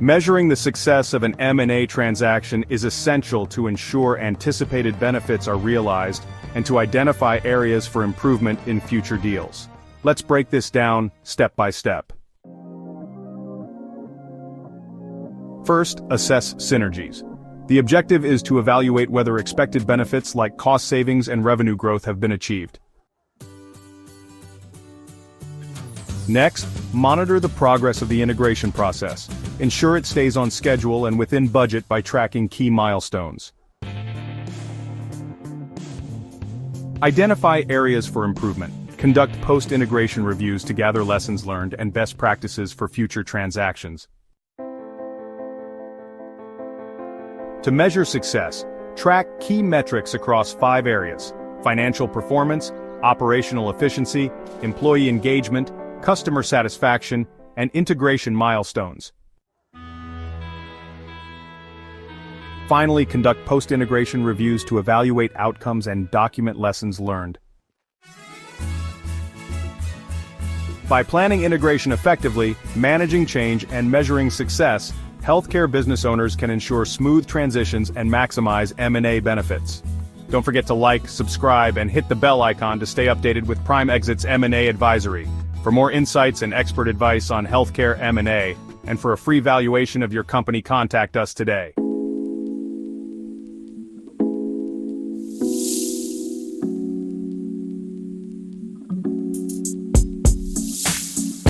Measuring the success of an M&A transaction is essential to ensure anticipated benefits are realized and to identify areas for improvement in future deals. Let's break this down step by step. First, assess synergies. The objective is to evaluate whether expected benefits like cost savings and revenue growth have been achieved. Next, monitor the progress of the integration process. Ensure it stays on schedule and within budget by tracking key milestones. Identify areas for improvement. Conduct post-integration reviews to gather lessons learned and best practices for future transactions. To measure success, track key metrics across 5 areas: financial performance, operational efficiency, employee engagement, customer satisfaction, and integration milestones. Finally, conduct post-integration reviews to evaluate outcomes and document lessons learned. By planning integration effectively, managing change, and measuring success, healthcare business owners can ensure smooth transitions and maximize M&A benefits. Don't forget to like, subscribe, and hit the bell icon to stay updated with Prime Exit's M&A advisory. For more insights and expert advice on healthcare M&A, and for a free valuation of your company, contact us today.